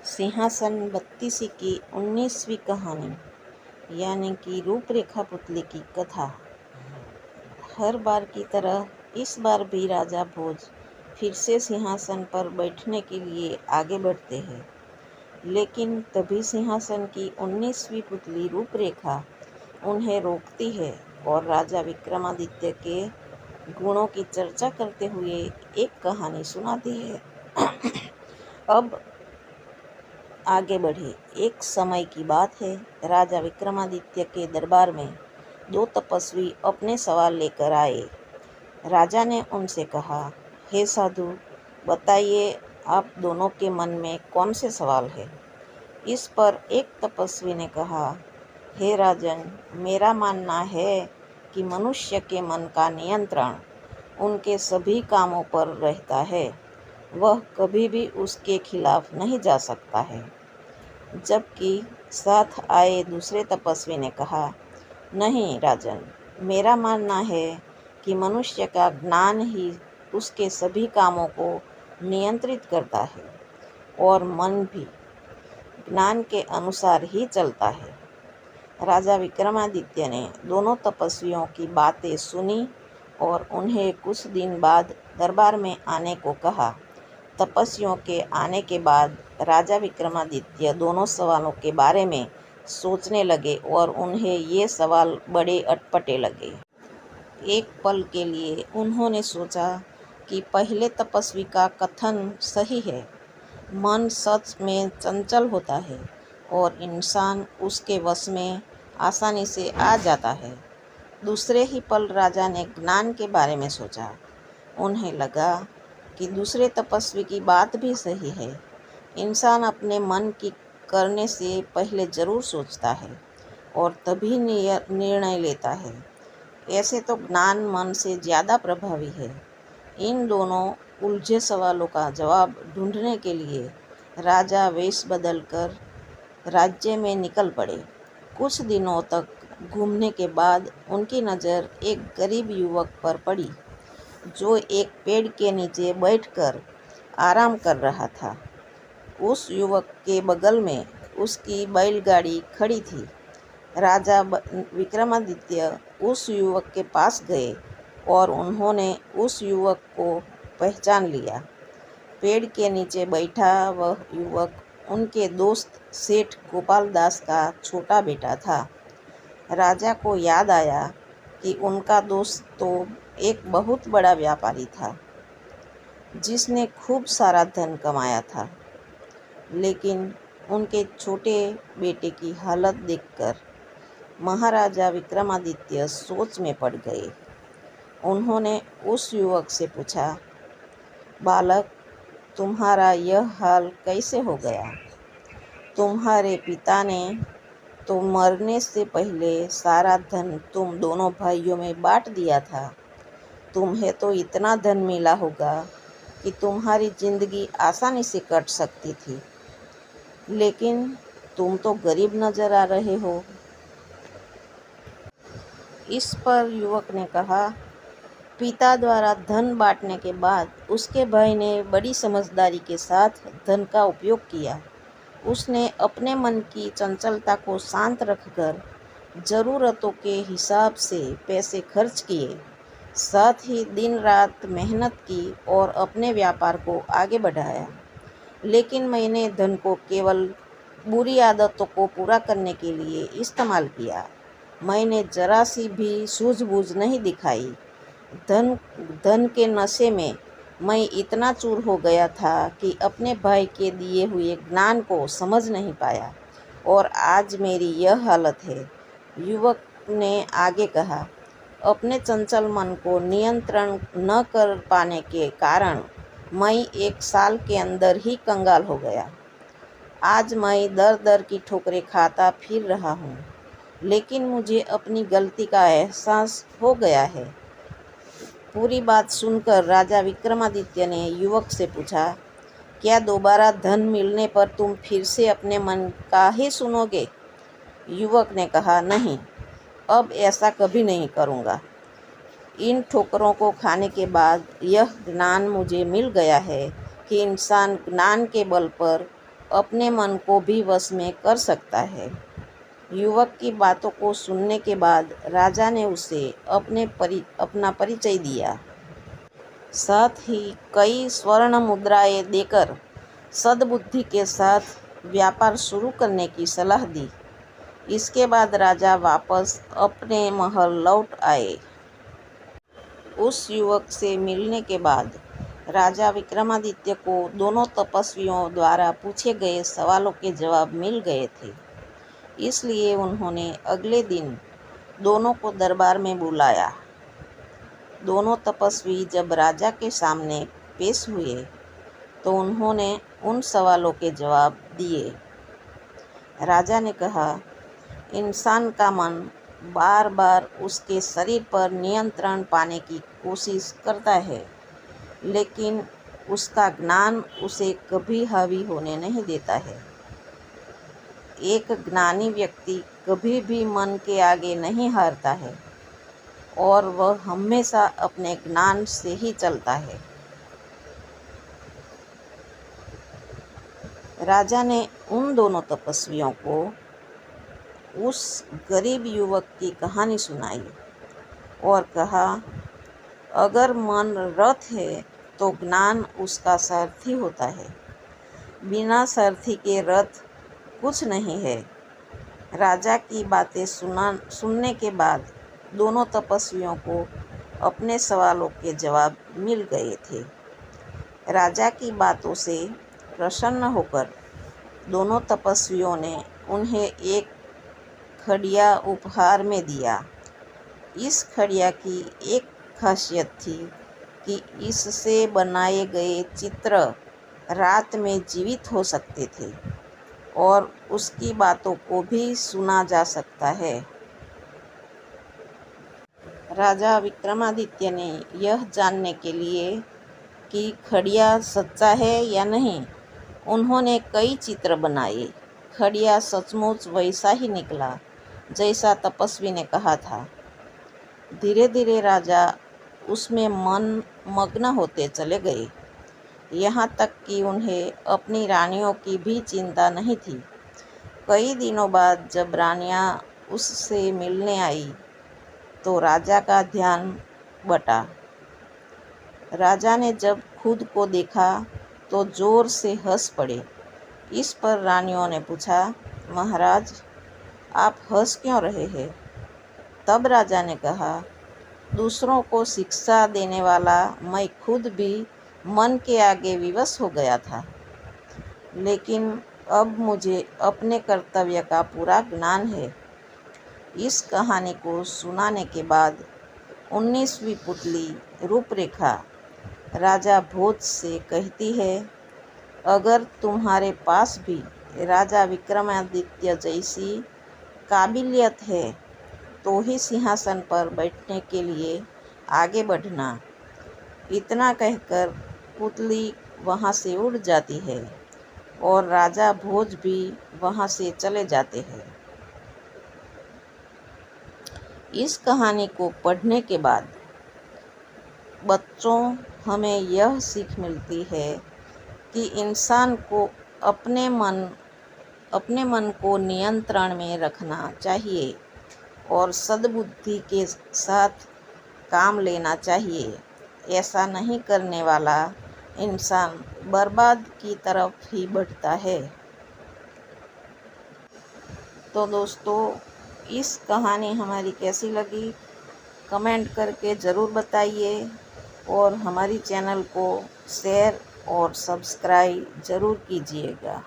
सिंहासन बत्तीसी की 19वीं कहानी यानी कि रूपरेखा पुतली की कथा। हर बार की तरह इस बार भी राजा भोज फिर से सिंहासन पर बैठने के लिए आगे बढ़ते हैं, लेकिन तभी सिंहासन की 19वीं पुतली रूपरेखा उन्हें रोकती है और राजा विक्रमादित्य के गुणों की चर्चा करते हुए एक कहानी सुनाती है। अब आगे बढ़े। एक समय की बात है, राजा विक्रमादित्य के दरबार में दो तपस्वी अपने सवाल लेकर आए। राजा ने उनसे कहा, हे साधु, बताइए आप दोनों के मन में कौन से सवाल है। इस पर एक तपस्वी ने कहा, हे राजन, मेरा मानना है कि मनुष्य के मन का नियंत्रण उनके सभी कामों पर रहता है, वह कभी भी उसके खिलाफ नहीं जा सकता है। जबकि साथ आए दूसरे तपस्वी ने कहा, नहीं राजन, मेरा मानना है कि मनुष्य का ज्ञान ही उसके सभी कामों को नियंत्रित करता है और मन भी ज्ञान के अनुसार ही चलता है। राजा विक्रमादित्य ने दोनों तपस्वियों की बातें सुनी और उन्हें कुछ दिन बाद दरबार में आने को कहा। तपस्वियों के आने के बाद राजा विक्रमादित्य दोनों सवालों के बारे में सोचने लगे और उन्हें ये सवाल बड़े अटपटे लगे। एक पल के लिए उन्होंने सोचा कि पहले तपस्वी का कथन सही है, मन सच में चंचल होता है और इंसान उसके वश में आसानी से आ जाता है। दूसरे ही पल राजा ने ज्ञान के बारे में सोचा। उन्हें लगा कि दूसरे तपस्वी की बात भी सही है, इंसान अपने मन की करने से पहले जरूर सोचता है और तभी निर्णय लेता है। ऐसे तो ज्ञान मन से ज़्यादा प्रभावी है। इन दोनों उलझे सवालों का जवाब ढूंढने के लिए राजा वेश बदलकर राज्य में निकल पड़े। कुछ दिनों तक घूमने के बाद उनकी नज़र एक गरीब युवक पर पड़ी, जो एक पेड़ के नीचे बैठकर आराम कर रहा था। उस युवक के बगल में उसकी बैलगाड़ी खड़ी थी। राजा विक्रमादित्य उस युवक के पास गए और उन्होंने उस युवक को पहचान लिया। पेड़ के नीचे बैठा वह युवक उनके दोस्त सेठ गोपाल दास का छोटा बेटा था। राजा को याद आया कि उनका दोस्त तो एक बहुत बड़ा व्यापारी था, जिसने खूब सारा धन कमाया था, लेकिन उनके छोटे बेटे की हालत देखकर महाराजा विक्रमादित्य सोच में पड़ गए। उन्होंने उस युवक से पूछा, बालक, तुम्हारा यह हाल कैसे हो गया? तुम्हारे पिता ने तो मरने से पहले सारा धन तुम दोनों भाइयों में बांट दिया था। तुम्हें तो इतना धन मिला होगा कि तुम्हारी जिंदगी आसानी से कट सकती थी, लेकिन तुम तो गरीब नजर आ रहे हो। इस पर युवक ने कहा, पिता द्वारा धन बांटने के बाद उसके भाई ने बड़ी समझदारी के साथ धन का उपयोग किया। उसने अपने मन की चंचलता को शांत रखकर ज़रूरतों के हिसाब से पैसे खर्च किए, साथ ही दिन रात मेहनत की और अपने व्यापार को आगे बढ़ाया। लेकिन मैंने धन को केवल बुरी आदतों को पूरा करने के लिए इस्तेमाल किया। मैंने जरा सी भी सूझबूझ नहीं दिखाई। धन के नशे में मैं इतना चूर हो गया था कि अपने भाई के दिए हुए ज्ञान को समझ नहीं पाया और आज मेरी यह हालत है। युवक ने आगे कहा, अपने चंचल मन को नियंत्रण न कर पाने के कारण मैं 1 साल के अंदर ही कंगाल हो गया। आज मैं दर दर की ठोकरें खाता फिर रहा हूँ, लेकिन मुझे अपनी गलती का एहसास हो गया है। पूरी बात सुनकर राजा विक्रमादित्य ने युवक से पूछा, क्या दोबारा धन मिलने पर तुम फिर से अपने मन का ही सुनोगे? युवक ने कहा, नहीं, अब ऐसा कभी नहीं करूँगा। इन ठोकरों को खाने के बाद यह ज्ञान मुझे मिल गया है कि इंसान ज्ञान के बल पर अपने मन को भी वश में कर सकता है। युवक की बातों को सुनने के बाद राजा ने उसे अपना परिचय दिया, साथ ही कई स्वर्ण मुद्राएं देकर सद्बुद्धि के साथ व्यापार शुरू करने की सलाह दी। इसके बाद राजा वापस अपने महल लौट आए। उस युवक से मिलने के बाद राजा विक्रमादित्य को दोनों तपस्वियों द्वारा पूछे गए सवालों के जवाब मिल गए थे। इसलिए उन्होंने अगले दिन दोनों को दरबार में बुलाया। दोनों तपस्वी जब राजा के सामने पेश हुए तो उन्होंने उन सवालों के जवाब दिए। राजा ने कहा, इंसान का मन बार बार उसके शरीर पर नियंत्रण पाने की कोशिश करता है, लेकिन उसका ज्ञान उसे कभी हावी होने नहीं देता है। एक ज्ञानी व्यक्ति कभी भी मन के आगे नहीं हारता है और वह हमेशा अपने ज्ञान से ही चलता है। राजा ने उन दोनों तपस्वियों को उस गरीब युवक की कहानी सुनाई और कहा, अगर मन रथ है तो ज्ञान उसका सारथी होता है। बिना सारथी के रथ कुछ नहीं है। राजा की बातें सुनने के बाद दोनों तपस्वियों को अपने सवालों के जवाब मिल गए थे। राजा की बातों से प्रसन्न होकर दोनों तपस्वियों ने उन्हें एक खड़िया उपहार में दिया। इस खड़िया की एक खासियत थी कि इससे बनाए गए चित्र रात में जीवित हो सकते थे और उसकी बातों को भी सुना जा सकता है। राजा विक्रमादित्य ने यह जानने के लिए कि खड़िया सच्चा है या नहीं, उन्होंने कई चित्र बनाए। खड़िया सचमुच वैसा ही निकला जैसा तपस्वी ने कहा था। धीरे धीरे राजा उसमें मग्न होते चले गए, यहाँ तक कि उन्हें अपनी रानियों की भी चिंता नहीं थी। कई दिनों बाद जब रानियां उससे मिलने आई तो राजा का ध्यान बटा। राजा ने जब खुद को देखा तो जोर से हंस पड़े। इस पर रानियों ने पूछा, महाराज, आप हंस क्यों रहे हैं? तब राजा ने कहा, दूसरों को शिक्षा देने वाला मैं खुद भी मन के आगे विवश हो गया था, लेकिन अब मुझे अपने कर्तव्य का पूरा ज्ञान है। इस कहानी को सुनाने के बाद 19वीं पुतली रूपरेखा राजा भोज से कहती है, अगर तुम्हारे पास भी राजा विक्रमादित्य जैसी काबिलियत है तो ही सिंहासन पर बैठने के लिए आगे बढ़ना। इतना कहकर पुतली वहाँ से उड़ जाती है और राजा भोज भी वहाँ से चले जाते हैं। इस कहानी को पढ़ने के बाद बच्चों, हमें यह सीख मिलती है कि इंसान को अपने मन को नियंत्रण में रखना चाहिए और सद्बुद्धि के साथ काम लेना चाहिए। ऐसा नहीं करने वाला इंसान बर्बाद की तरफ ही बढ़ता है। तो दोस्तों, इस कहानी हमारी कैसी लगी कमेंट करके ज़रूर बताइए और हमारी चैनल को शेयर और सब्सक्राइब ज़रूर कीजिएगा।